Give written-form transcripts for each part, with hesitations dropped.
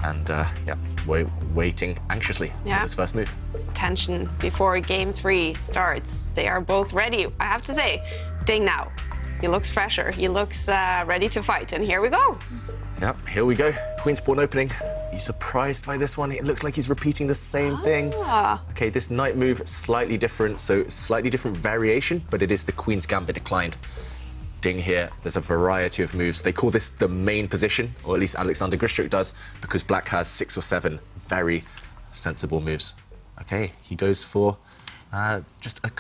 and yeah, waiting anxiously for his first move. Tension before game 3 starts. They are both ready. I have to say, Ding now. He looks fresher. He looks ready to fight. And here we go. Yep, here we go. Queen's pawn opening. He's surprised by this one. It looks like he's repeating the same thing. Okay, this knight move, slightly different, so slightly different variation, but it is the Queen's Gambit declined. Ding here, there's a variety of moves. They call this the main position, or at least Alexander Grischuk does, because black has 6 or 7 very sensible moves. Okay, he goes for just a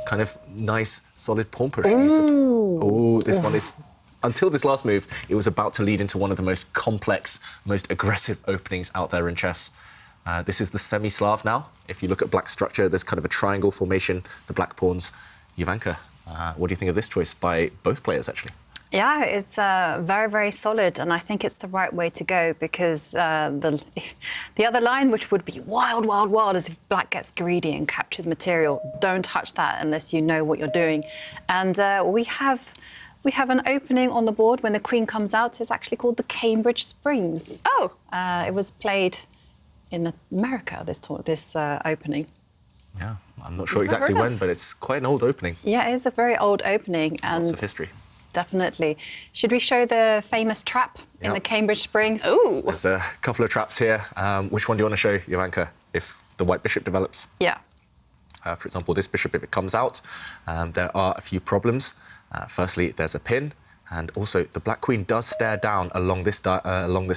kind of nice, solid pawn push. Oh, this one is... Until this last move, it was about to lead into one of the most complex, most aggressive openings out there in chess. This is the semi-Slav now. If you look at black structure, there's kind of a triangle formation, the black pawns. Jovanka, what do you think of this choice by both players, actually? Yeah, it's very, very solid, and I think it's the right way to go because the other line, which would be wild, wild, wild, is if black gets greedy and captures material. Don't touch that unless you know what you're doing. And we have an opening on the board when the queen comes out. It's actually called the Cambridge Springs. Oh. It was played in America, this opening. Yeah, I'm not sure exactly when, but it's quite an old opening. Yeah, it is a very old opening. And lots of history. Definitely. Should we show the famous trap in the Cambridge Springs? Oh. There's a couple of traps here. Which one do you want to show, Jovanka, if the white bishop develops? Yeah. For example, this bishop, if it comes out, there are a few problems. Firstly, there's a pin, and also the black queen does stare down along this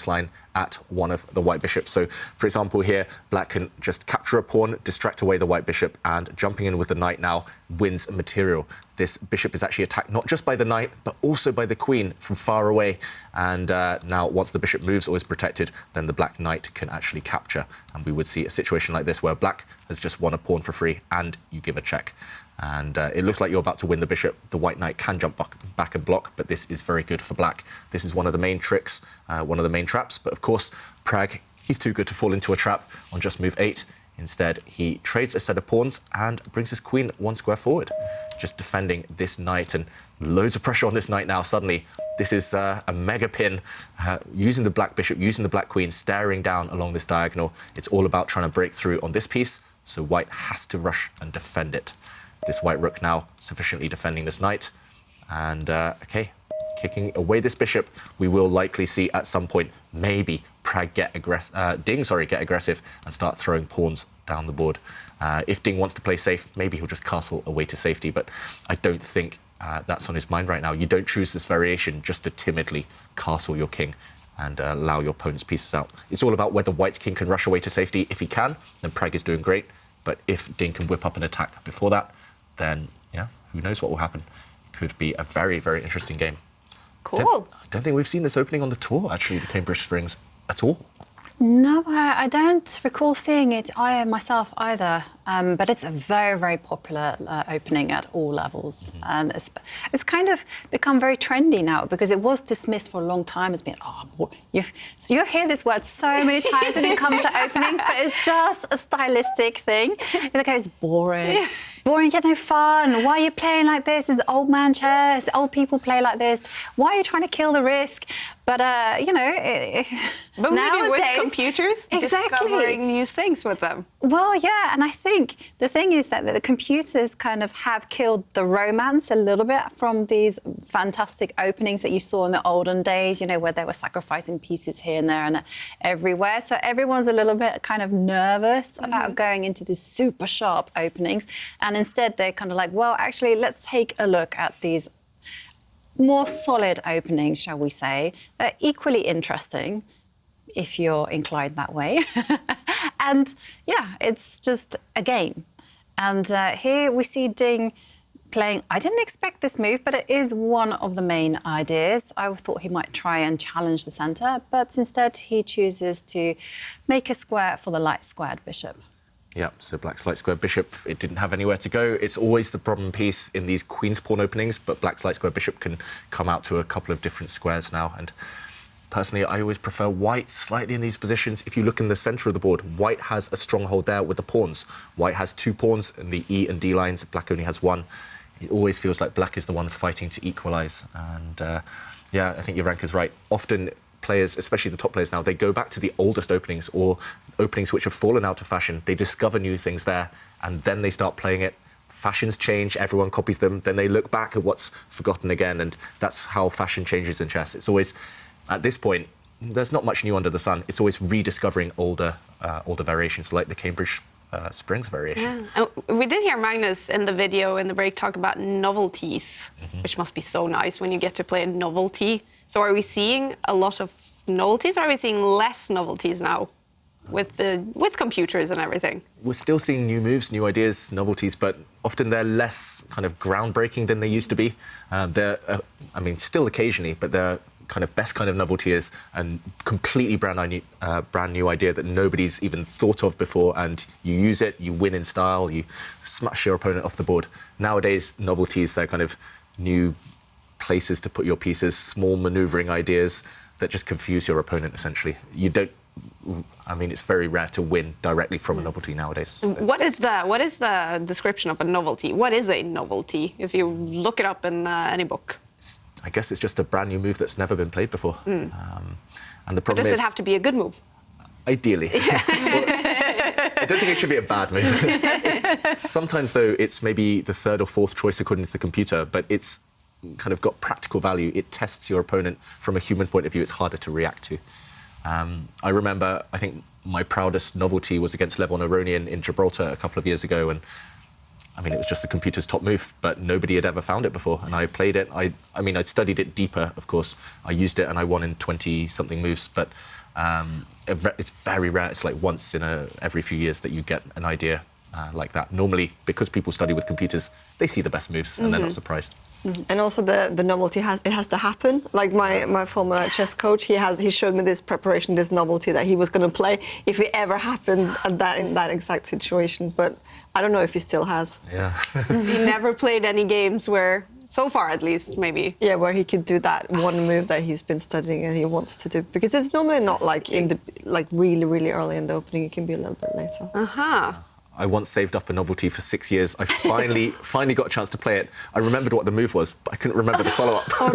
line at one of the white bishops. So, for example, here, black can just capture a pawn, distract away the white bishop, and jumping in with the knight now wins material. This bishop is actually attacked not just by the knight, but also by the queen from far away. And now, once the bishop moves or is protected, then the black knight can actually capture. And we would see a situation like this where black has just won a pawn for free and you give a check. And it looks like you're about to win the bishop. The white knight can jump back and block, but this is very good for black. This is one of the main tricks, one of the main traps. But of course, Pragg, he's too good to fall into a trap on just move 8. Instead, he trades a set of pawns and brings his queen 1 square forward, just defending this knight. And loads of pressure on this knight now. Suddenly, this is a mega pin, using the black bishop, using the black queen, staring down along this diagonal. It's all about trying to break through on this piece, so white has to rush and defend it. This white rook now sufficiently defending this knight. And, OK, kicking away this bishop, we will likely see at some point maybe Pragg Ding get aggressive and start throwing pawns down the board. If Ding wants to play safe, maybe he'll just castle away to safety. But I don't think that's on his mind right now. You don't choose this variation just to timidly castle your king and allow your opponent's pieces out. It's all about whether white's king can rush away to safety. If he can, then Pragg is doing great. But if Ding can whip up an attack before that, then, yeah, who knows what will happen. It could be a very, very interesting game. Cool. I don't think we've seen this opening on the tour, actually, the Cambridge Springs, at all. No, I don't recall seeing it myself either. But it's a very, very popular opening at all levels. And it's kind of become very trendy now because it was dismissed for a long time as being, you hear this word so many times when it comes to openings, but it's just a stylistic thing. It's like, it's boring. Yeah. It's boring, you get no fun. Why are you playing like this? It's old man chess. Old people play like this. Why are you trying to kill the risk? But, you know... But maybe with computers, exactly. Discovering new things with them. Well, yeah, and I think the thing is that the computers kind of have killed the romance a little bit from these fantastic openings that you saw in the olden days, you know, where they were sacrificing pieces here and there and everywhere. So everyone's a little bit kind of nervous about going into these super sharp openings. And instead, they're kind of like, well, actually, let's take a look at these more solid openings, shall we say. They're equally interesting, if you're inclined that way. And, yeah, it's just a game. And here we see Ding playing... I didn't expect this move, but it is one of the main ideas. I thought he might try and challenge the centre, but instead he chooses to make a square for the light-squared bishop. Yeah, so black's light square bishop, it didn't have anywhere to go. It's always the problem piece in these queen's pawn openings, but black's light square bishop can come out to a couple of different squares now. And personally, I always prefer white slightly in these positions. If you look in the centre of the board, white has a stronghold there with the pawns. White has 2 pawns in the E and D lines. Black only has 1. It always feels like black is the one fighting to equalise. And, yeah, I think Jovanka's right. Often players, especially the top players now, they go back to the oldest openings or openings which have fallen out of fashion. They discover new things there, and then they start playing it. Fashions change, everyone copies them, then they look back at what's forgotten again, and that's how fashion changes in chess. It's always, at this point, there's not much new under the sun. It's always rediscovering older variations, like the Cambridge Springs variation. Yeah. And we did hear Magnus in the video in the break talk about novelties, which must be so nice when you get to play a novelty. So are we seeing a lot of novelties, or are we seeing less novelties now with computers and everything? We're still seeing new moves, new ideas, novelties, but often they're less kind of groundbreaking than they used to be. They're, I mean, still occasionally, but they're kind of best kind of novelty is a completely brand new idea that nobody's even thought of before, and you use it, you win in style, you smash your opponent off the board. Nowadays, novelties, they're kind of new places to put your pieces, small maneuvering ideas that just confuse your opponent, essentially. You don't, I mean, it's very rare to win directly from a novelty nowadays. What is the description of a novelty? What is a novelty, if you look it up in any book? I guess it's just a brand new move that's never been played before. And the problem Does it have to be a good move? Ideally. Well, I don't think it should be a bad move. Sometimes, though, it's maybe the third or fourth choice according to the computer, but it's kind of got practical value. It tests your opponent from a human point of view. It's harder to react to. I remember, I think my proudest novelty was against Levon Aronian in Gibraltar a couple of years ago, and I mean, it was just the computer's top move, but nobody had ever found it before, and I played it. I mean, I'd studied it deeper, of course. I used it, and I won in 20-something moves, but it's very rare. It's like once in every few years that you get an idea like that. Normally, because people study with computers, they see the best moves, and they're not surprised. And also the novelty has to happen. Like my former chess coach, he showed me this preparation, this novelty that he was going to play if it ever happened in that exact situation. But I don't know if he still has. Yeah. He never played any games where, so far at least, maybe. Yeah, where he could do that one move that he's been studying and he wants to do, because it's normally not like really early in the opening. It can be a little bit later. I once saved up a novelty for 6 years. I finally got a chance to play it. I remembered what the move was, but I couldn't remember the follow-up. Oh,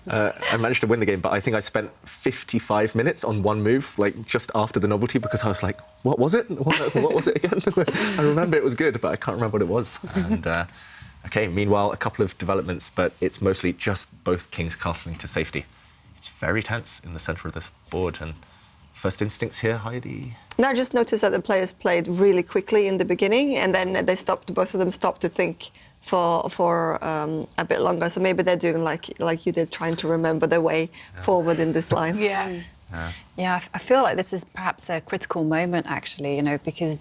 no. I managed to win the game, but I think I spent 55 minutes on one move, like just after the novelty, because I was like, what was it? What was it again? I remember it was good, but I can't remember what it was. And OK, meanwhile, a couple of developments, but it's mostly just both kings castling to safety. It's very tense in the centre of the board. And first instincts here, Heidi? No, I just noticed that the players played really quickly in the beginning, and then they stopped. Both of them stopped to think for a bit longer. So maybe they're doing like you did, trying to remember their way forward in this line. Yeah. Yeah, I feel like this is perhaps a critical moment, actually, you know, because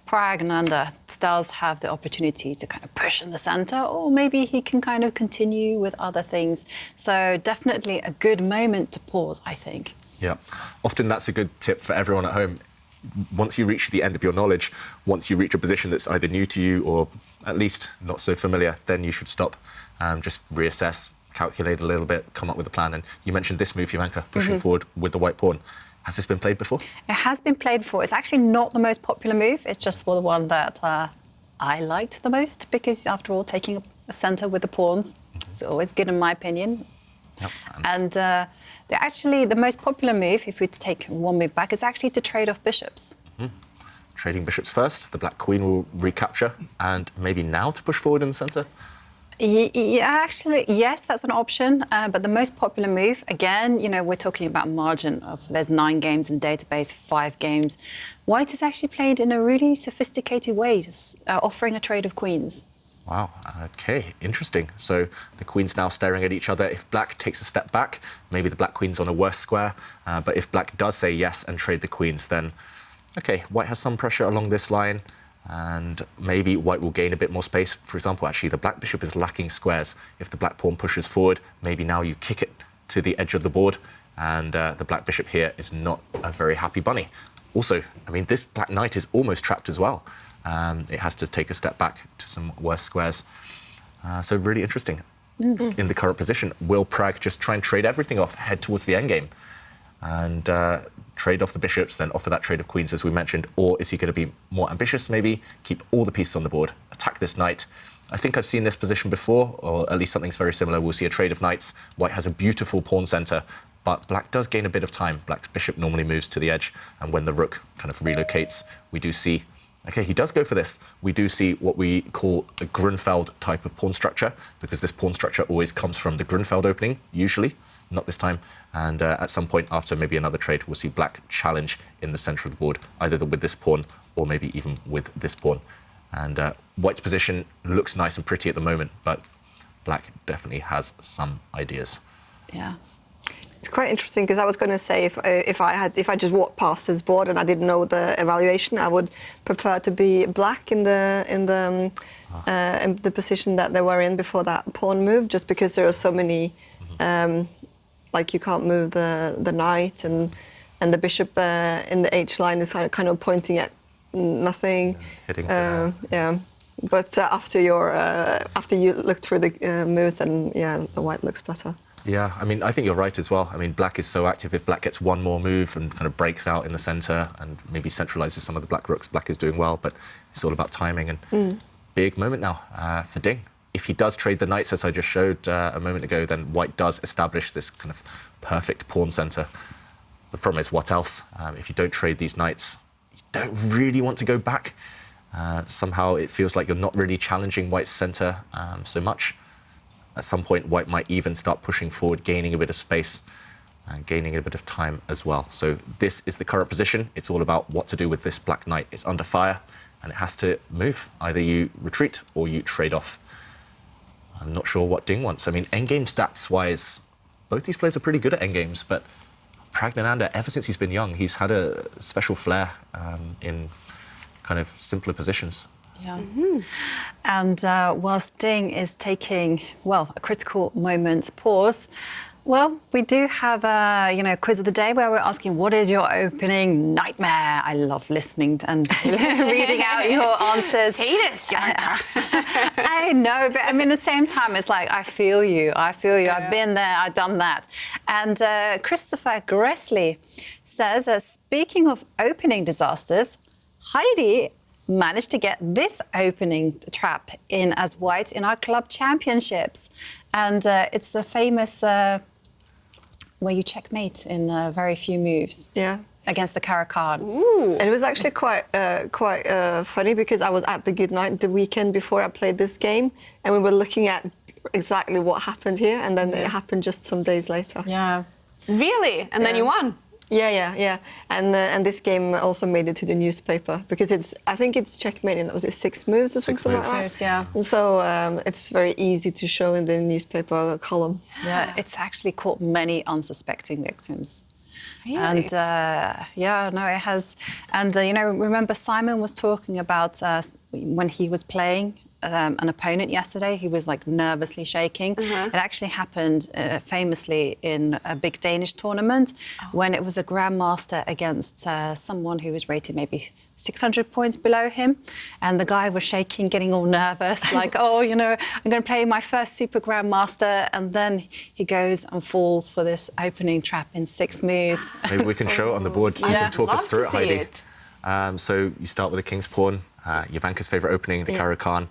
Pragg Nanda does have the opportunity to kind of push in the centre, or maybe he can kind of continue with other things. So definitely a good moment to pause, I think. Yeah, often that's a good tip for everyone at home. Once you reach the end of your knowledge, once you reach a position that's either new to you or at least not so familiar, then you should stop, just reassess, calculate a little bit, come up with a plan. And you mentioned this move, Ivanka, pushing forward with the white pawn. Has this been played before? It has been played before. It's actually not the most popular move. It's just the one that I liked the most, because, after all, taking a centre with the pawns is always good, in my opinion. Yep. And the most popular move, if we were to take one move back, is actually to trade off bishops. Trading bishops first, the black queen will recapture, and maybe now to push forward in the centre? Yeah, actually, yes, that's an option. But the most popular move, again, you know, we're talking about margin of, there's 9 games in the database, 5 games. White has actually played in a really sophisticated way, just, offering a trade of queens. Wow, OK, interesting. So the queen's now staring at each other. If black takes a step back, maybe the black queen's on a worse square. But if black does say yes and trade the queens, then, OK, white has some pressure along this line, and maybe white will gain a bit more space. For example, actually, the black bishop is lacking squares. If the black pawn pushes forward, maybe now you kick it to the edge of the board, and the black bishop here is not a very happy bunny. Also, I mean, this black knight is almost trapped as well. It has to take a step back to some worse squares. So really interesting. In the current position, will Pragg just try and trade everything off, head towards the endgame, and trade off the bishops, then offer that trade of queens, as we mentioned? Or is he going to be more ambitious, maybe, keep all the pieces on the board, attack this knight? I think I've seen this position before, or at least something's very similar. We'll see a trade of knights. White has a beautiful pawn centre, But black does gain a bit of time. Black's bishop normally moves to the edge, and when the rook kind of relocates, we do see, okay, he does go for this. We do see what we call a Grunfeld type of pawn structure, because this pawn structure always comes from the Grunfeld opening, usually, not this time. And at some point after maybe another trade, we'll see black challenge in the center of the board, either with this pawn or maybe even with this pawn. And white's position looks nice and pretty at the moment, but black definitely has some ideas. Yeah. It's quite interesting because I was going to say if I just walked past this board and I didn't know the evaluation, I would prefer to be black in the position that they were in before that pawn move, just because there are so many, like you can't move the knight and the bishop in the H line is kind of pointing at nothing. Hitting. Yeah. But after you look through the move, then yeah, the white looks better. Yeah, I mean, I think you're right as well. I mean, black is so active. If black gets one more move and kind of breaks out in the center and maybe centralizes some of the black rooks, black is doing well, but it's all about timing. And big moment now for Ding. If he does trade the knights, as I just showed a moment ago, then white does establish this kind of perfect pawn center. The problem is, what else? If you don't trade these knights, you don't really want to go back. Somehow it feels like you're not really challenging white's center so much. At some point, white might even start pushing forward, gaining a bit of space and gaining a bit of time as well. So this is the current position. It's all about what to do with this black knight. It's under fire, and it has to move. Either you retreat or you trade off. I'm not sure what Ding wants. I mean, endgame stats-wise, both these players are pretty good at endgames, but Pragg, ever since he's been young, he's had a special flair in kind of simpler positions. Yeah. And whilst Ding is taking, well, a critical moment's pause, well, we do have a quiz of the day where we're asking, what is your opening nightmare? I love listening and reading out your answers. Say this, Jana. I know, but I mean, at the same time, it's like, I feel you. Yeah. I've been there, I've done that. And Christopher Gressley says, speaking of opening disasters, Heidi managed to get this opening trap in as white in our club championships. And it's the famous where you checkmate in very few moves. Yeah. Against the Caro-Kann. Ooh. And it was actually quite funny because I was at the Good Night the weekend before I played this game, and we were looking at exactly what happened here, and then it happened just some days later. Yeah. Really? And then you won? Yeah. And this game also made it to the newspaper because I think it's checkmate in, was it 6 moves or something like that? 6 moves, yeah. And so it's very easy to show in the newspaper column. Yeah, it's actually caught many unsuspecting victims. Really? And it has. And remember Simon was talking about when he was playing an opponent yesterday, he was like nervously shaking. It actually happened famously in a big Danish tournament when it was a grandmaster against someone who was rated maybe 600 points below him, and the guy was shaking, getting all nervous, like, I'm going to play my first super grandmaster, and then he goes and falls for this opening trap in 6 moves. Maybe we can show it on the board. You can talk us through it, Heidi. So you start with the king's pawn, Jovanka's favourite opening, the Caro-Kann.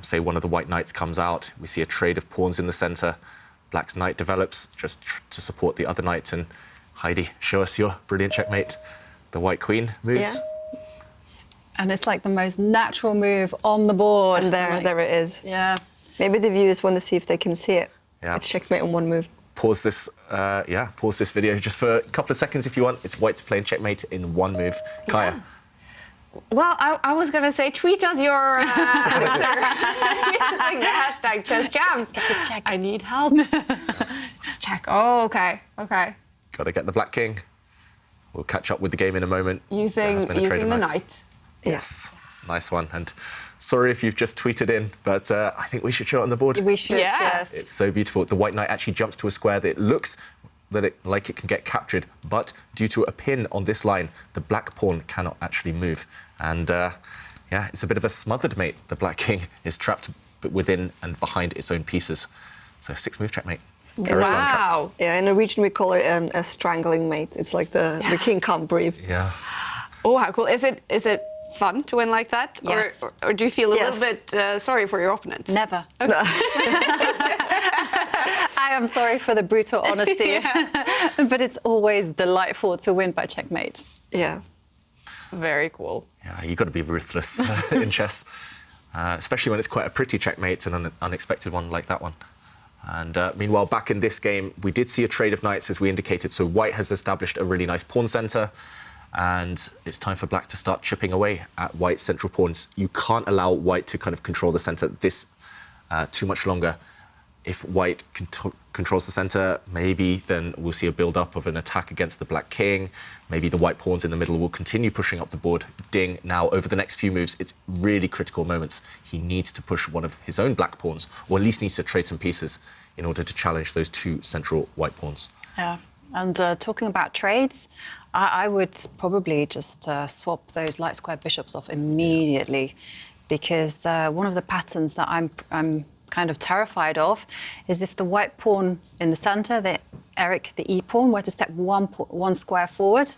Say one of the white knights comes out, we see a trade of pawns in the centre. Black's knight develops just to support the other knight. And Heidi, show us your brilliant checkmate. The white queen moves. Yeah. And it's like the most natural move on the board. And there it is. Yeah. Maybe the viewers want to see if they can see it. Yeah. It's checkmate on 1 move. Pause this video just for a couple of seconds if you want. It's white's playing checkmate in 1 move. Kaya. Yeah. Well, I was going to say, tweet us your answer using the hashtag #ChessJams. It's a check. I need help. It's check. Oh, okay. Got to get the black king. We'll catch up with the game in a moment. Using the knight. Yes. Nice one. And sorry if you've just tweeted in, but I think we should show it on the board. We should, Yeah. yes. It's so beautiful. The white knight actually jumps to a square that it looks like it can get captured, but due to a pin on this line, the black pawn cannot actually move. And it's a bit of a smothered mate. The black king is trapped within and behind its own pieces. So 6 move checkmate. Wow. Yeah, in Norwegian we call it a strangling mate. It's like the king can't breathe. Yeah. Oh, how cool. Is it fun to win like that? Yes. Or do you feel a little bit sorry for your opponents? Never. Okay. I am sorry for the brutal honesty, but it's always delightful to win by checkmate. Yeah. Very cool. Yeah, you've got to be ruthless in chess, especially when it's quite a pretty checkmate and an unexpected one like that one. And meanwhile, back in this game, we did see a trade of knights, as we indicated. So white has established a really nice pawn centre, and it's time for black to start chipping away at white's central pawns. You can't allow white to kind of control the centre this too much longer. If white controls the centre, maybe then we'll see a build-up of an attack against the black king. Maybe the white pawns in the middle will continue pushing up the board. Ding, now over the next few moves, it's really critical moments. He needs to push one of his own black pawns, or at least needs to trade some pieces in order to challenge those two central white pawns. Yeah, and talking about trades, I would probably just swap those light square bishops off immediately, because one of the patterns that I'm kind of terrified of is if the white pawn in the center, Eric, the e pawn, were to step one square forward,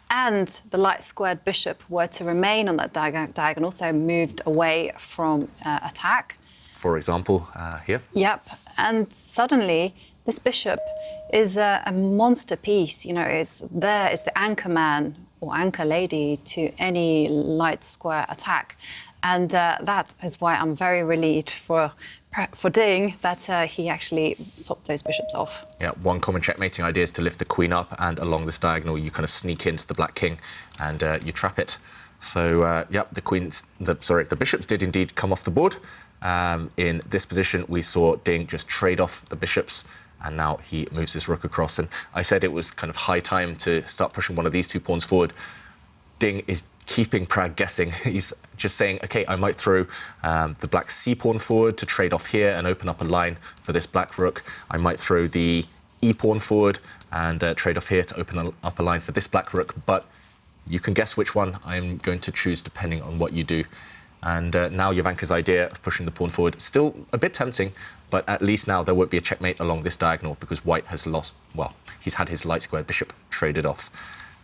and the light squared bishop were to remain on that diagonal, so moved away from attack. For example, here. Yep, and suddenly this bishop is a monster piece. You know, it's the anchor man or anchor lady to any light square attack. And that is why I'm very relieved for Ding that he actually swapped those bishops off. Yeah, one common checkmating idea is to lift the queen up, and along this diagonal you kind of sneak into the black king and you trap it. So, yep, the bishops did indeed come off the board. In this position, we saw Ding just trade off the bishops, and now he moves his rook across. And I said it was kind of high time to start pushing one of these two pawns forward. Ding is keeping Pragg guessing. He's just saying, OK, I might throw the black c-pawn forward to trade off here and open up a line for this black rook. I might throw the e-pawn forward and trade off here to open up a line for this black rook. But you can guess which one I'm going to choose depending on what you do. And now Jovanka's idea of pushing the pawn forward, still a bit tempting, but at least now there won't be a checkmate along this diagonal because white has lost, well, he's had his light squared bishop traded off.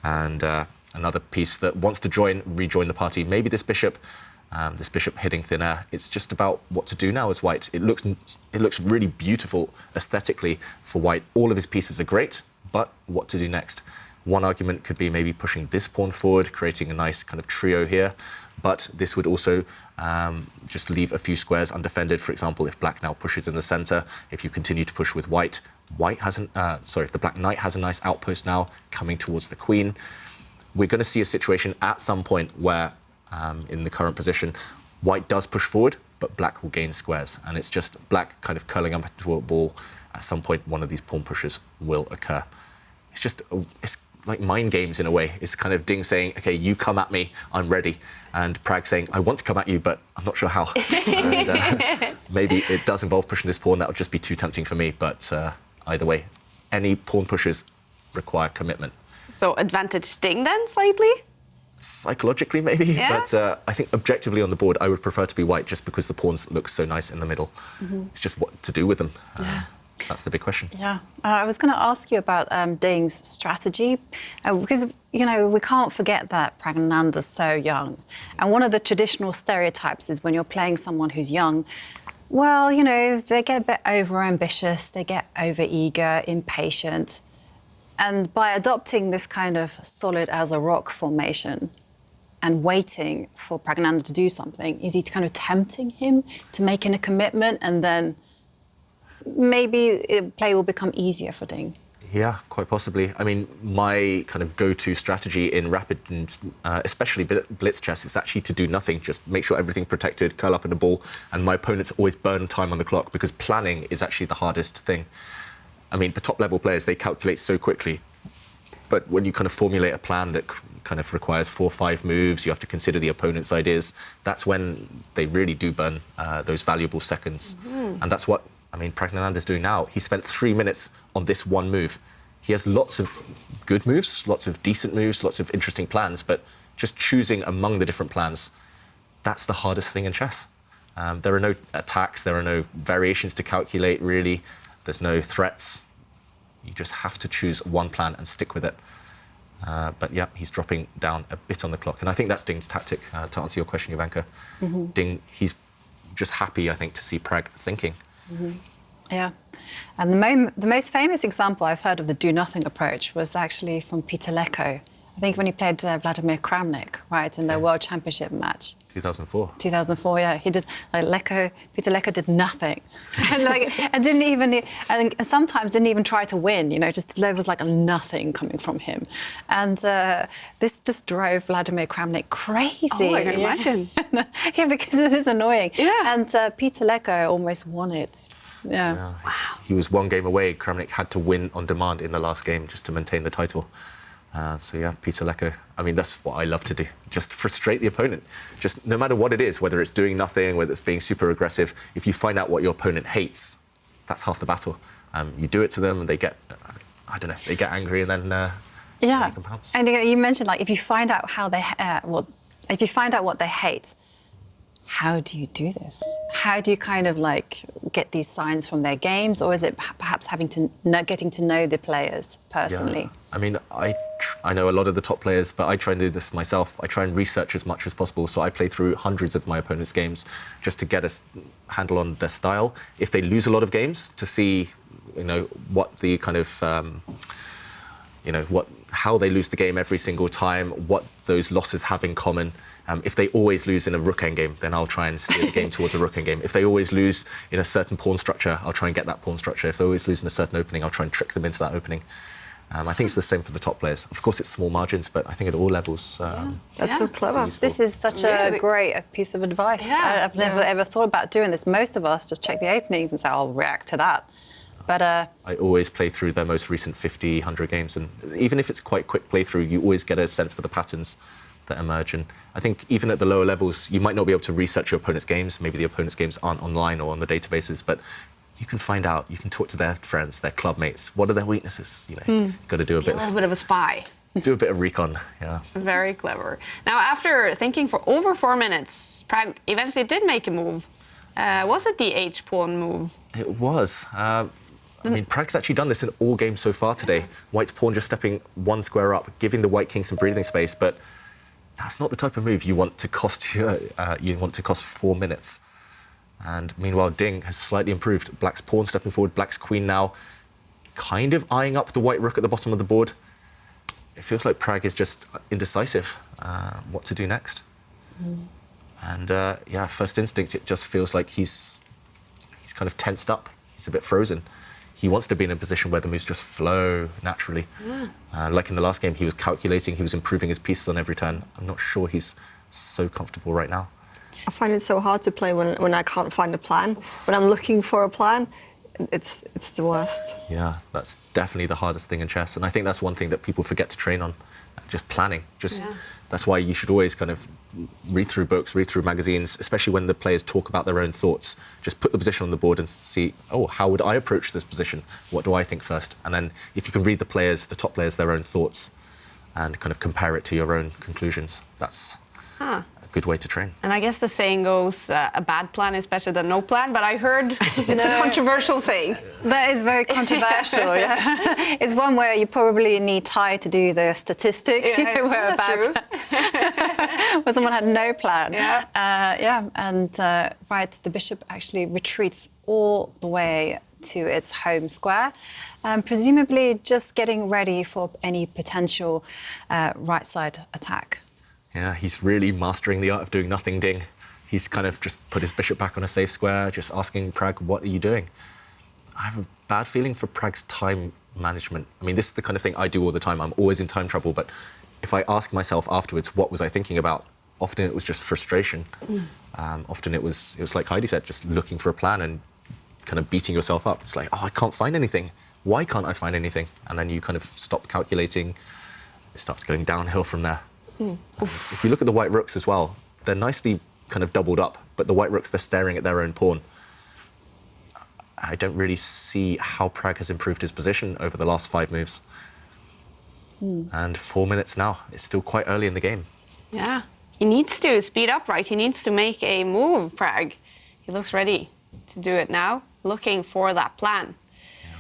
And another piece that wants to rejoin the party, maybe this bishop hitting thin air. It's just about what to do now as white. It looks really beautiful aesthetically for white. All of his pieces are great, but what to do next? One argument could be maybe pushing this pawn forward, creating a nice kind of trio here. But this would also just leave a few squares undefended. For example, if black now pushes in the center, if you continue to push with white, the black knight has a nice outpost now coming towards the queen. We're going to see a situation at some point where, in the current position, white does push forward, but black will gain squares. And it's just black kind of curling up into a ball. At some point, one of these pawn pushes will occur. It's like mind games in a way. It's kind of Ding saying, OK, you come at me, I'm ready. And Pragg saying, I want to come at you, but I'm not sure how. And, maybe it does involve pushing this pawn. That would just be too tempting for me. But either way, any pawn pushes require commitment. So advantage Ding then, slightly? Psychologically, maybe. Yeah. But I think objectively on the board, I would prefer to be white just because the pawns look so nice in the middle. Mm-hmm. It's just what to do with them. Yeah. That's the big question. Yeah, I was going to ask you about Ding's strategy, because, you know, we can't forget that Pragnananda's so young. And one of the traditional stereotypes is when you're playing someone who's young, well, you know, they get a bit over-ambitious, they get over-eager, impatient. And by adopting this kind of solid as a rock formation and waiting for Pragnananda to do something, is he kind of tempting him to making a commitment, and then maybe play will become easier for Ding? Yeah, quite possibly. I mean, my kind of go-to strategy in rapid and especially blitz chess is actually to do nothing, just make sure everything's protected, curl up in a ball, and my opponents always burn time on the clock because planning is actually the hardest thing. I mean, the top-level players, they calculate so quickly, but when you kind of formulate a plan that kind of requires 4 or 5 moves, you have to consider the opponent's ideas, that's when they really do burn those valuable seconds. Mm-hmm. And that's what Pragnananda's doing now. He spent 3 minutes on this one move. He has lots of good moves, lots of decent moves, lots of interesting plans, but just choosing among the different plans, that's the hardest thing in chess. There are no attacks, there are no variations to calculate, really. There's no threats. You just have to choose one plan and stick with it. But yeah, he's dropping down a bit on the clock. And I think that's Ding's tactic, to answer your question, Jovanka. Mm-hmm. Ding, he's just happy, I think, to see Pragg thinking. Mm-hmm. Yeah. And the most famous example I've heard of the do-nothing approach was actually from Peter Leko. I think when he played Vladimir Kramnik, right, in the World Championship match. 2004. 2004, yeah. He did, Peter Leko did nothing. and didn't even, and sometimes didn't even try to win, you know, just there was like nothing coming from him. And this just drove Vladimir Kramnik crazy. Oh, I can imagine. Yeah, because it is annoying. Yeah. And Peter Leko almost won it. Yeah. Wow. He was one game away. Kramnik had to win on demand in the last game just to maintain the title. So yeah, Peter Leko. I mean, that's what I love to do. Just frustrate the opponent. Just no matter what it is, whether it's doing nothing, whether it's being super aggressive, if you find out what your opponent hates, that's half the battle. You do it to them and they get, I don't know, they get angry and then yeah. they can pounce. And you mentioned if you find out how they, if you find out what they hate, how do you do this? How do you kind of get these signs from their games, or is it perhaps getting to know the players personally? Yeah. I mean, I know a lot of the top players, but I try and do this myself. I try and research as much as possible. So I play through hundreds of my opponent's games just to get a handle on their style. If they lose a lot of games, to see, you know, what the kind of, how they lose the game every single time, what those losses have in common. If they always lose in a rook endgame, then I'll try and steer the game towards a rook endgame. If they always lose in a certain pawn structure, I'll try and get that pawn structure. If they always lose in a certain opening, I'll try and trick them into that opening. I think it's the same for the top players. Of course, it's small margins, but I think at all levels... That's so clever. This is such a great piece of advice. Yeah. I've never ever thought about doing this. Most of us just check the openings and say, I'll react to that. But I always play through their most recent 50, 100 games. And even if it's quite quick playthrough, you always get a sense for the patterns that emerge. And I think even at the lower levels, you might not be able to research your opponent's games. Maybe the opponent's games aren't online or on the databases, but you can find out, you can talk to their friends, their club mates. What are their weaknesses? You know, you've got to do a bit little bit of a spy. Do a bit of recon, yeah. Very clever. Now, after thinking for over 4 minutes, Pragg eventually did make a move. Was it the H-pawn move? It was. I mean, Pragg's actually done this in all games so far today. White's pawn just stepping one square up, giving the white king some breathing space, but that's not the type of move you want to cost you want to cost 4 minutes. And meanwhile, Ding has slightly improved. Black's pawn stepping forward, Black's queen now kind of eyeing up the white rook at the bottom of the board. It feels like Pragg is just indecisive what to do next. And yeah, first instinct, it just feels like he's kind of tensed up. He's a bit frozen. He wants to be in a position where the moves just flow naturally. Like in the last game, he was calculating, he was improving his pieces on every turn. I'm not sure he's so comfortable right now. I find it so hard to play when I can't find a plan. When I'm looking for a plan, it's the worst. Yeah, that's definitely the hardest thing in chess. And I think that's one thing that people forget to train on, just planning. That's why you should always kind of read through books, read through magazines, especially when the players talk about their own thoughts. Just put the position on the board and see, oh, how would I approach this position? What do I think first? And then if you can read the players, the top players, their own thoughts and kind of compare it to your own conclusions, that's a good way to train. And I guess the saying goes, a bad plan is better than no plan, but I heard it's a controversial saying. That is very controversial, yeah. It's one where you probably need Ty to do the statistics, Yeah, you know, where, where someone had no plan. Yeah. And right, the bishop actually retreats all the way to its home square, presumably just getting ready for any potential right side attack. Yeah, he's really mastering the art of doing nothing, Ding. He's kind of just put his bishop back on a safe square, just asking Pragg, what are you doing? I have a bad feeling for Pragg's time management. I mean, this is the kind of thing I do all the time. I'm always in time trouble, but if I ask myself afterwards, what was I thinking about? Often it was just frustration. Often it was like Heidi said, just looking for a plan and kind of beating yourself up. It's like, oh, I can't find anything. Why can't I find anything? And then you kind of stop calculating. It starts going downhill from there. If you look at the white rooks as well, they're nicely kind of doubled up, but the white rooks, they're staring at their own pawn. I don't really see how Pragg has improved his position over the last 5 moves. And 4 minutes now. It's still quite early in the game. Yeah, he needs to speed up, right? He needs to make a move, Pragg. He looks ready to do it now, looking for that plan. Yeah.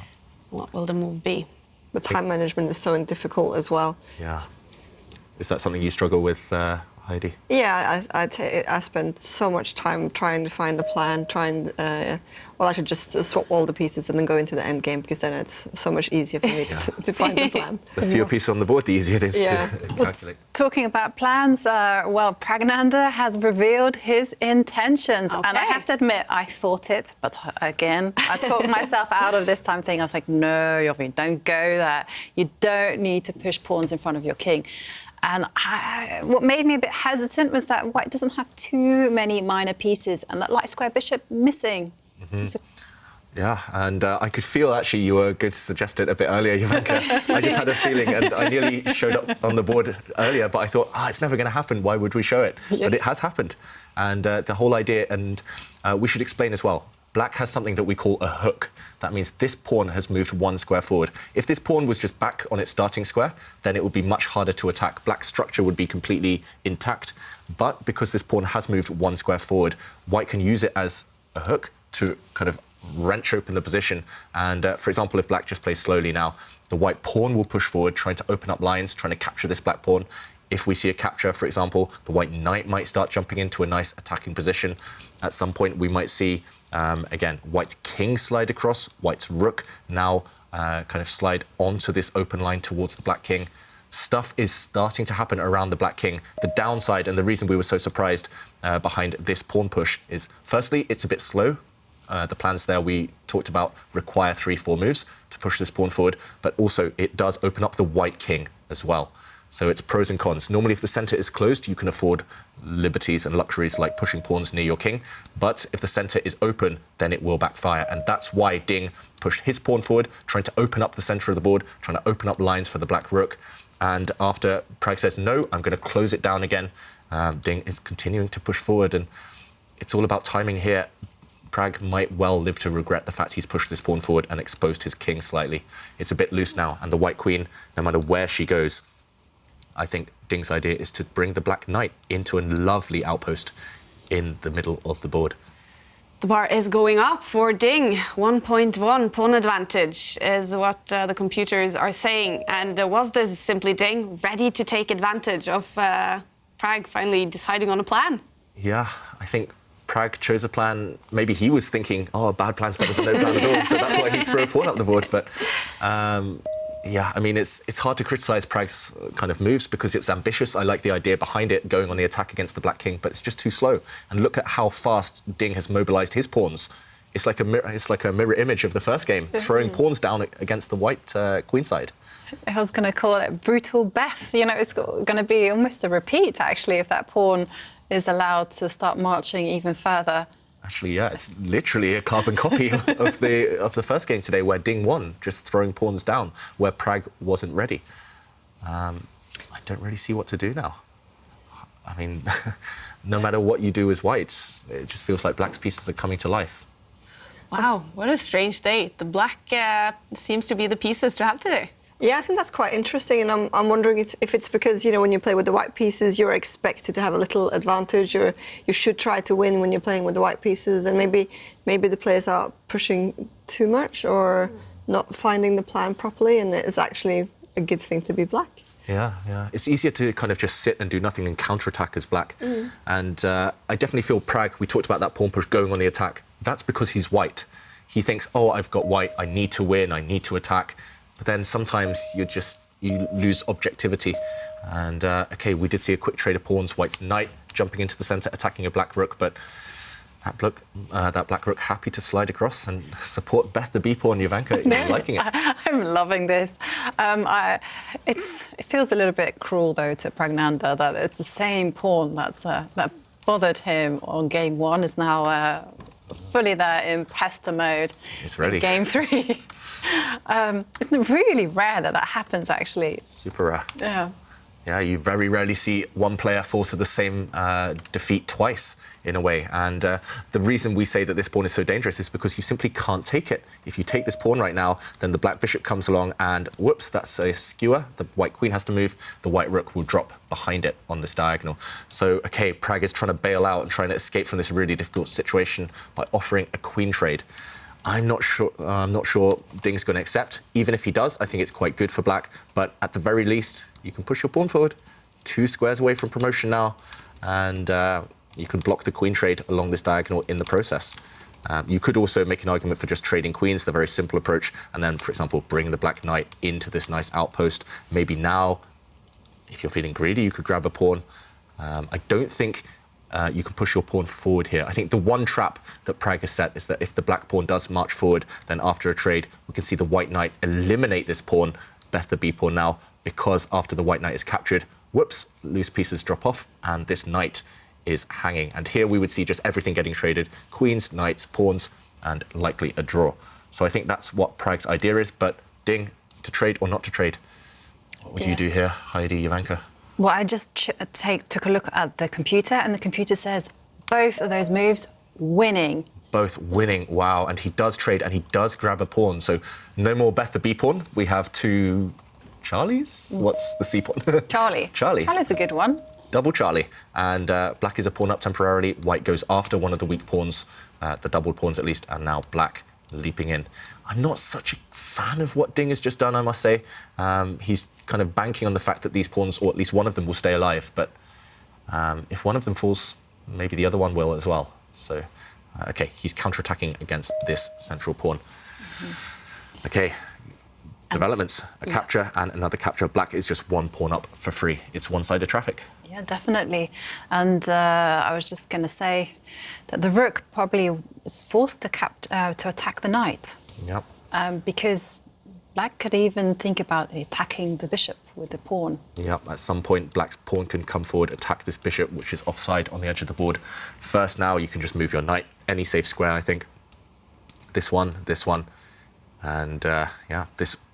What will the move be? But time management is so difficult as well. Yeah. Is that something you struggle with, Heidi? Yeah, I spent so much time trying to find the plan, well, I should just swap all the pieces and then go into the end game, because then it's so much easier for me to find the plan. The fewer pieces on the board, the easier it is to calculate. Talking about plans, well, Pragg has revealed his intentions. And I have to admit, I thought it, but again, I talked myself out of this time thing. I was like, no, Yovi, don't go there. You don't need to push pawns in front of your king. And what made me a bit hesitant was that white doesn't have too many minor pieces, and that light square bishop missing. So yeah, and I could feel actually you were going to suggest it a bit earlier, Jovanka. I just had a feeling, and I nearly showed up on the board earlier, but I thought, it's never going to happen. Why would we show it? Yes. But it has happened. And the whole idea, and we should explain as well, Black has something that we call a hook. That means this pawn has moved 1 square forward. If this pawn was just back on its starting square, then it would be much harder to attack. Black's structure would be completely intact. But because this pawn has moved 1 square forward, white can use it as a hook to kind of wrench open the position. And for example, if black just plays slowly now, the white pawn will push forward, trying to open up lines, trying to capture this black pawn. If we see a capture, for example, the white knight might start jumping into a nice attacking position. At some point, we might see, again, white's king slide across, white's rook now kind of slide onto this open line towards the black king. Stuff is starting to happen around the black king. The downside, and the reason we were so surprised behind this pawn push is, firstly, it's a bit slow. The plans there we talked about require 3-4 moves to push this pawn forward, but also it does open up the white king as well. So it's pros and cons. Normally, if the center is closed, you can afford liberties and luxuries like pushing pawns near your king. But if the center is open, then it will backfire. And that's why Ding pushed his pawn forward, trying to open up the center of the board, trying to open up lines for the black rook. And after Pragg says, no, I'm going to close it down again, Ding is continuing to push forward. And it's all about timing here. Pragg might well live to regret the fact he's pushed this pawn forward and exposed his king slightly. It's a bit loose now. And the white queen, no matter where she goes, I think Ding's idea is to bring the black knight into a lovely outpost in the middle of the board. The bar is going up for Ding. 1.1 pawn advantage is what the computers are saying. And was this simply Ding ready to take advantage of Pragg finally deciding on a plan? Yeah, I think Pragg chose a plan. Maybe he was thinking, a bad plan's better than no plan at all. So that's why he threw a pawn up the board. But yeah, I mean, it's hard to criticise Pragg's kind of moves because it's ambitious. I like the idea behind it, going on the attack against the black king, but it's just too slow. And look at how fast Ding has mobilised his pawns. It's like a mirror image of the first game, throwing pawns down against the white queenside. I was going to call it brutal Beth. You know, it's going to be almost a repeat, actually, if that pawn is allowed to start marching even further. Actually, yeah, it's literally a carbon copy of the first game today, where Ding won, just throwing pawns down, where Pragg wasn't ready. I don't really see what to do now. I mean, no matter what you do as whites, it just feels like black's pieces are coming to life. Wow, what a strange day. The black seems to be the pieces to have today. Yeah, I think that's quite interesting, and I'm wondering if it's because, you know, when you play with the white pieces, you're expected to have a little advantage, or you should try to win when you're playing with the white pieces, and maybe the players are pushing too much or not finding the plan properly, and it's actually a good thing to be black. Yeah, yeah. It's easier to kind of just sit and do nothing and counterattack as black. And I definitely feel Pragg, we talked about that pawn push going on the attack. That's because he's white. He thinks, I've got white, I need to win, I need to attack. But then sometimes you lose objectivity. And, OK, we did see a quick trade of pawns, white's knight jumping into the centre, attacking a black rook, but that black rook happy to slide across and support Beth the b-pawn. Jovanka, you're liking it. I'm loving this. It feels a little bit cruel, though, to Pragnanda that it's the same pawn that bothered him on game 1 is now fully there in pester mode. It's ready. Game 3. It's really rare that happens, actually. Super rare. Yeah. Yeah, you very rarely see one player fall to the same defeat twice, in a way. And the reason we say that this pawn is so dangerous is because you simply can't take it. If you take this pawn right now, then the black bishop comes along and, whoops, that's a skewer. The white queen has to move. The white rook will drop behind it on this diagonal. So, OK, Pragg is trying to bail out and trying to escape from this really difficult situation by offering a queen trade. I'm not sure Ding's going to accept. Even if he does, I think it's quite good for black. But at the very least, you can push your pawn forward, 2 squares away from promotion now, and you can block the queen trade along this diagonal in the process. You could also make an argument for just trading queens, the very simple approach, and then, for example, bring the black knight into this nice outpost. Maybe now, if you're feeling greedy, you could grab a pawn. I don't think you can push your pawn forward here. I think the one trap that Pragg has set is that if the black pawn does march forward, then after a trade, we can see the white knight eliminate this pawn, bet the b pawn now, because after the white knight is captured, whoops, loose pieces drop off, and this knight is hanging. And here we would see just everything getting traded, queens, knights, pawns, and likely a draw. So I think that's what Pragg's idea is, but Ding, to trade or not to trade? What would you do here, Heidi, Jovanka? Well, I just took a look at the computer, and the computer says both of those moves winning. Both winning, wow. And he does trade, and he does grab a pawn. So no more Beth the B pawn. We have 2 Charlies. What's the C pawn? Charlie. Charlie's a good one. Double Charlie. And black is a pawn up temporarily. White goes after one of the weak pawns, the double pawns at least, and now black leaping in. I'm not such a fan of what Ding has just done, I must say. He's kind of banking on the fact that these pawns, or at least one of them, will stay alive. But if one of them falls, maybe the other one will as well. So, OK, he's counterattacking against this central pawn. OK, developments. A capture and another capture. Black is just 1 pawn up for free. It's one-sided traffic. Yeah, definitely. And I was just going to say that the rook probably is forced to attack the knight. Yep. Because black could even think about attacking the bishop with the pawn. Yep, at some point, black's pawn can come forward, attack this bishop, which is offside on the edge of the board. First now, you can just move your knight, any safe square, I think. This one, and yeah,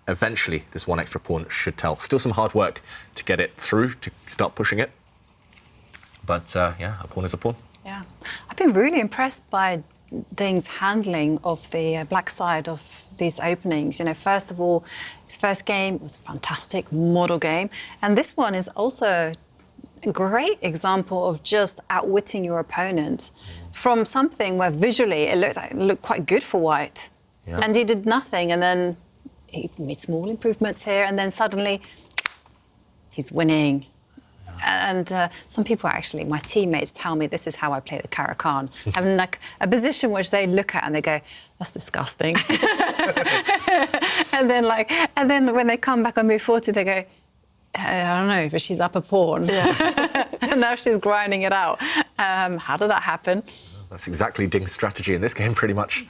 eventually, this 1 extra pawn should tell. Still some hard work to get it through, to start pushing it. But yeah, a pawn is a pawn. Yeah, I've been really impressed by Ding's handling of the black side of these openings. You know, first of all, his first game was a fantastic model game, and this one is also a great example of just outwitting your opponent from something where visually it looked quite good for white, and he did nothing, and then he made small improvements here, and then suddenly he's winning. And some people actually, my teammates tell me this is how I play the Caro-Kann. Having like a position which they look at and they go, that's disgusting. and then when they come back and move forward, they go, I don't know, but she's up a pawn. Yeah. And now she's grinding it out. How did that happen? That's exactly Ding's strategy in this game, pretty much.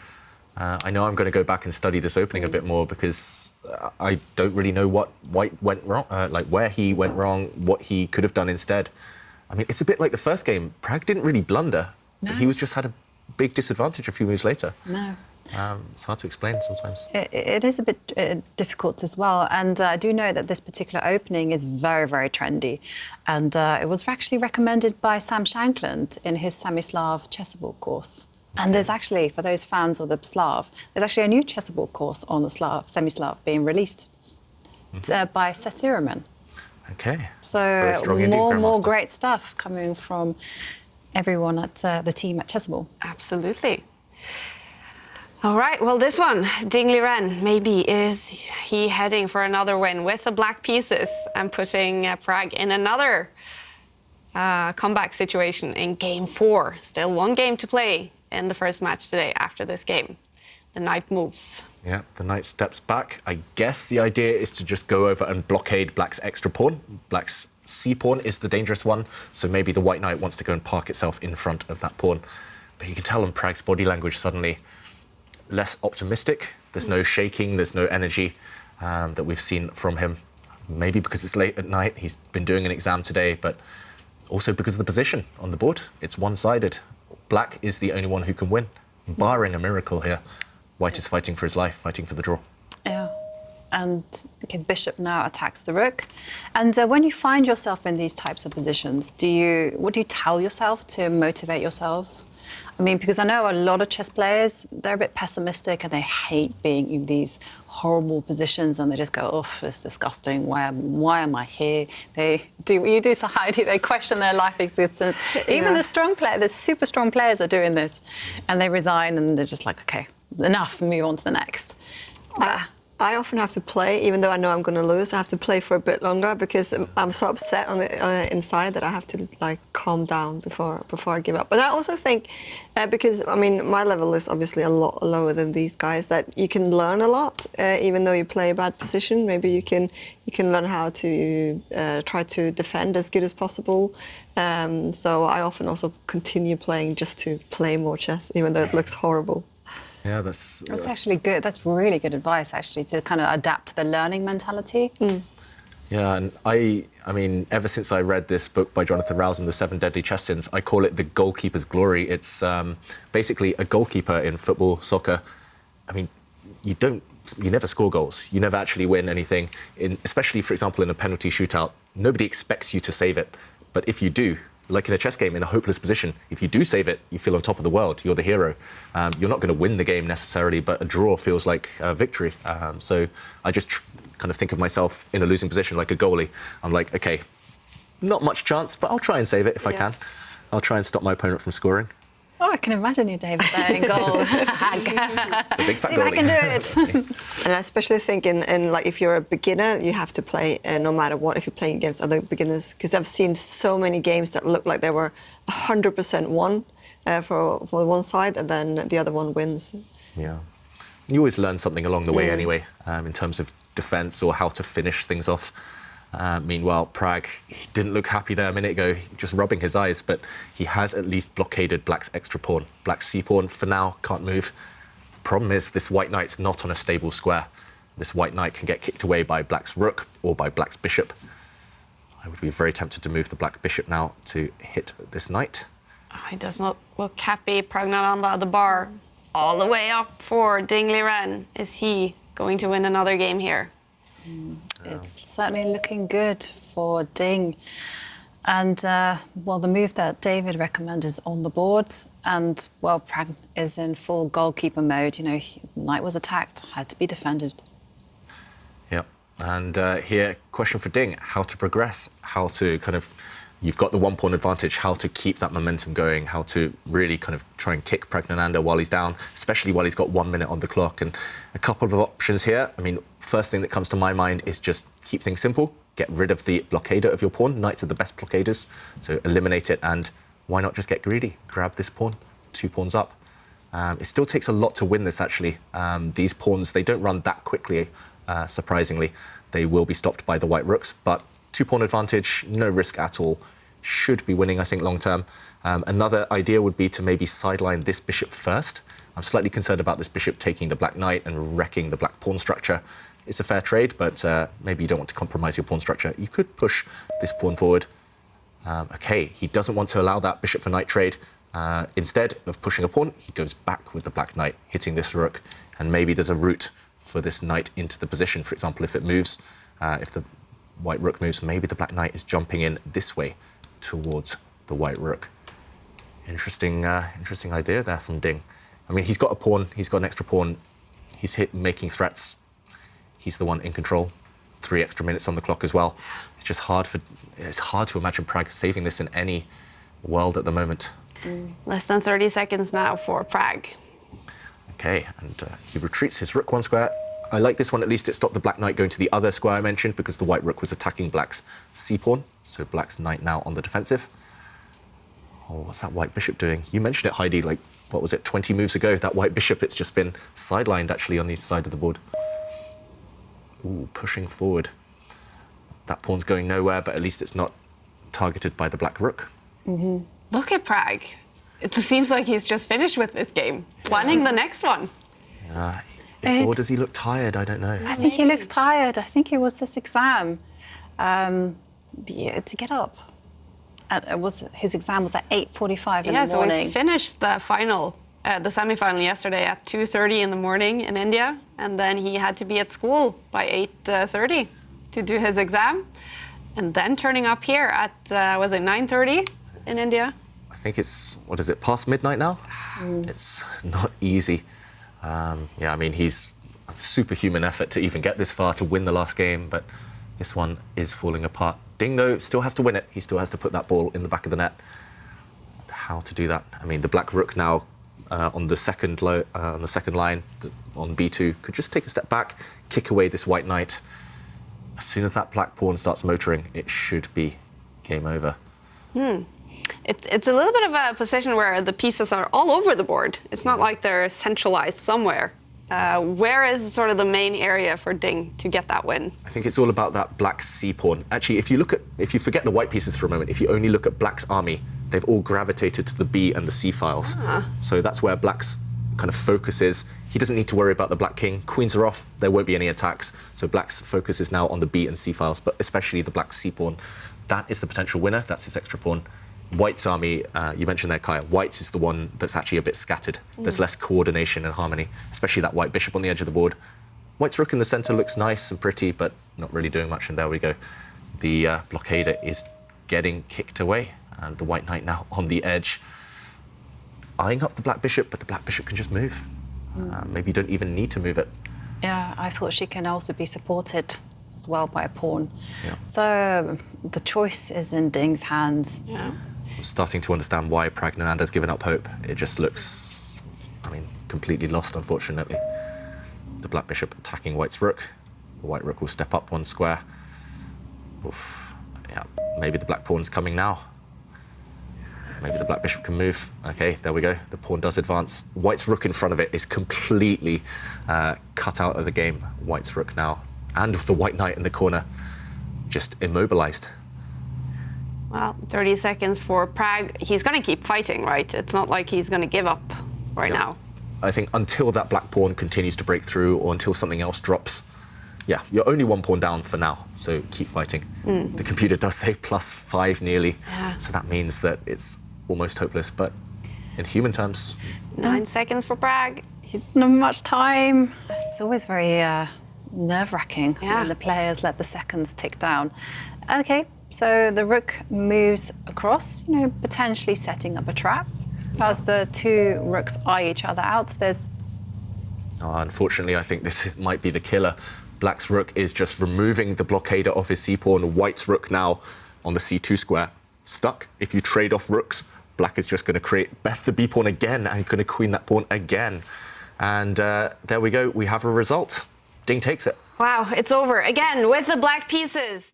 I know I'm going to go back and study this opening a bit more because I don't really know what white went wrong, like where he went wrong, what he could have done instead. I mean, it's a bit like the first game. Pragg didn't really blunder. No. He was just had a big disadvantage a few moves later. No. It's hard to explain sometimes. It is a bit difficult as well. And I do know that this particular opening is very, very trendy. And it was actually recommended by Sam Shankland in his Semi-Slav Chessable course. And there's actually, for those fans of the Slav, there's actually a new Chessable course on the Semi-Slav being released by Seth Thurman. OK. So more great stuff coming from everyone at the team at Chessable. Absolutely. All right, well, this one, Ding Liren, maybe is he heading for another win with the black pieces and putting Pragg in another comeback situation in game 4. Still 1 game to play in the first match today after this game. The knight moves. Yeah, the knight steps back. I guess the idea is to just go over and blockade black's extra pawn. Black's C pawn is the dangerous one, so maybe the white knight wants to go and park itself in front of that pawn. But you can tell on Pragg's body language suddenly less optimistic. There's no shaking, there's no energy that we've seen from him. Maybe because it's late at night, he's been doing an exam today, but also because of the position on the board. It's one-sided. Black is the only one who can win, barring a miracle here. White is fighting for his life, fighting for the draw. Yeah, and okay, bishop now attacks the rook. And when you find yourself in these types of positions, what do you tell yourself to motivate yourself? I mean, because I know a lot of chess players, they're a bit pessimistic and they hate being in these horrible positions and they just go, oh, it's disgusting. Why am I here? They do what you do, Heidi. They question their life existence. Yeah. Even the strong players, the super strong players are doing this. And they resign and they're just like, OK, enough, move on to the next. I often have to play, even though I know I'm going to lose. I have to play for a bit longer because I'm so upset on the inside that I have to like calm down before I give up. But I also think, because I mean my level is obviously a lot lower than these guys, that you can learn a lot, even though you play a bad position. Maybe you can learn how to try to defend as good as possible. So I often also continue playing just to play more chess, even though it looks horrible. Yeah, that's actually good. That's really good advice, actually, to kind of adapt to the learning mentality. Yeah, and I mean, ever since I read this book by Jonathan Rouse, The 7 Deadly Chess Sins, I call it the goalkeeper's glory. It's basically a goalkeeper in football, soccer. I mean, you never score goals. You never actually win anything. Especially, for example, in a penalty shootout, nobody expects you to save it. But if you do, like in a chess game, in a hopeless position, if you do save it, you feel on top of the world. You're the hero. You're not going to win the game necessarily, but a draw feels like a victory. So I just kind of think of myself in a losing position like a goalie. I'm like, OK, not much chance, but I'll try and save it if I can. I'll try and stop my opponent from scoring. Oh, I can imagine you, David, there in goal. The big fat See if I can do it. And I especially think in like if you're a beginner, you have to play no matter what. If you're playing against other beginners, because I've seen so many games that look like they were 100% won for one side, and then the other one wins. Yeah, you always learn something along the way anyway, in terms of defence or how to finish things off. Meanwhile, Pragg, he didn't look happy there a minute ago, just rubbing his eyes, but he has at least blockaded Black's extra pawn. Black's c-pawn, for now, can't move. The problem is this white knight's not on a stable square. This white knight can get kicked away by Black's rook or by Black's bishop. I would be very tempted to move the Black bishop now to hit this knight. Oh, he does not look happy. Pragnananda, the bar, all the way up for Ding Liren. Is he going to win another game here? It's certainly looking good for Ding. And, well, the move that David recommended is on the board. And, well, Pragg is in full goalkeeper mode. You know, knight was attacked, had to be defended. Yeah. And here, question for Ding, how to progress, how to kind of, you've got the 1 pawn advantage, how to keep that momentum going, how to really kind of try and kick Pragnananda while he's down, especially while he's got 1 minute on the clock. And a couple of options here. I mean, first thing that comes to my mind is just keep things simple, get rid of the blockader of your pawn. Knights are the best blockaders, so eliminate it, and why not just get greedy? Grab this pawn, 2 pawns up. It still takes a lot to win this, actually. These pawns, they don't run that quickly, surprisingly. They will be stopped by the white rooks, but 2 pawn advantage, no risk at all. Should be winning, I think, long term. Another idea would be to maybe sideline this bishop first. I'm slightly concerned about this bishop taking the black knight and wrecking the black pawn structure. It's a fair trade, but maybe you don't want to compromise your pawn structure. You could push this pawn forward. OK, he doesn't want to allow that bishop for knight trade. Instead of pushing a pawn, he goes back with the black knight, hitting this rook. And maybe there's a route for this knight into the position. For example, if it moves, if the white rook moves, maybe the black knight is jumping in this way towards the white rook. Interesting idea there from Ding. I mean, he's got a pawn, he's got an extra pawn, he's making threats. He's the one in control. 3 extra minutes on the clock as well. It's just hard to imagine Pragg saving this in any world at the moment. Less than 30 seconds now for Pragg. Okay, and he retreats his rook 1 square. I like this one, at least it stopped the black knight going to the other square I mentioned, because the white rook was attacking Black's c-pawn. So Black's knight now on the defensive. Oh, what's that white bishop doing? You mentioned it, Heidi, like, what was it, 20 moves ago? That white bishop, it's just been sidelined, actually, on the side of the board. Ooh, pushing forward. That pawn's going nowhere, but at least it's not targeted by the black rook. Look at Pragg. It seems like he's just finished with this game, planning the next one. Or does he look tired? I don't know. I think he looks tired. I think it was this exam to get up. His exam was at 8:45 in the morning. So he finished the final, the semi-final yesterday at 2:30 in the morning in India, and then he had to be at school by 8:30 to do his exam, and then turning up here at was it 9:30 in India? I think it's, what is it, past midnight now? It's not easy. Yeah, I mean, he's a superhuman effort to even get this far, to win the last game, but this one is falling apart. Ding, though, still has to win it. He still has to put that ball in the back of the net. How to do that? I mean, the black rook now on the second line, on b2 could just take a step back, kick away this white knight. As soon as that black pawn starts motoring, it should be game over. It's a little bit of a position where the pieces are all over the board. It's not like they're centralized somewhere. Where is sort of the main area for Ding to get that win? I think it's all about that black c-pawn. Actually, if you forget the white pieces for a moment, if you only look at black's army, they've all gravitated to the b and the c files. So that's where black's kind of focus is. He doesn't need to worry about the black king. Queens are off, there won't be any attacks. So black's focus is now on the b and c files, but especially the black c-pawn. That is the potential winner, that's his extra pawn. White's army, you mentioned there, Kaya, White's is the one that's actually a bit scattered. There's less coordination and harmony, especially that white bishop on the edge of the board. White's rook in the center looks nice and pretty, but not really doing much, and there we go. The blockader is getting kicked away, and the white knight now on the edge, eyeing up the black bishop, but the black bishop can just move. Maybe you don't even need to move it. Yeah, I thought she can also be supported as well by a pawn. Yeah. So the choice is in Ding's hands. Yeah. I'm starting to understand why Pragg has given up hope. It just looks, I mean, completely lost, unfortunately. The black bishop attacking White's rook. The white rook will step up one square. Oof. Yeah, maybe the black pawn's coming now. Maybe the black bishop can move. Okay, there we go. The pawn does advance. White's rook in front of it is completely cut out of the game. White's rook now, and the white knight in the corner, just immobilized. Well, 30 seconds for Pragg. He's going to keep fighting, right? It's not like he's going to give up right now. I think until that black pawn continues to break through or until something else drops, yeah, you're only one pawn down for now, so keep fighting. The computer does say +5 nearly, so that means that it's almost hopeless, but in human terms... 9 seconds for Pragg. It's not much time. It's always very nerve-wracking when the players let the seconds tick down. Okay, so the rook moves across, you know, potentially setting up a trap. As the two rooks eye each other out, there's... unfortunately, I think this might be the killer. Black's rook is just removing the blockader off his c-pawn. White's rook now on the c2 square, stuck. If you trade off rooks, Black is just going to create the b-pawn again and going to queen that pawn again. And there we go, we have a result. Ding takes it. Wow, it's over again with the black pieces.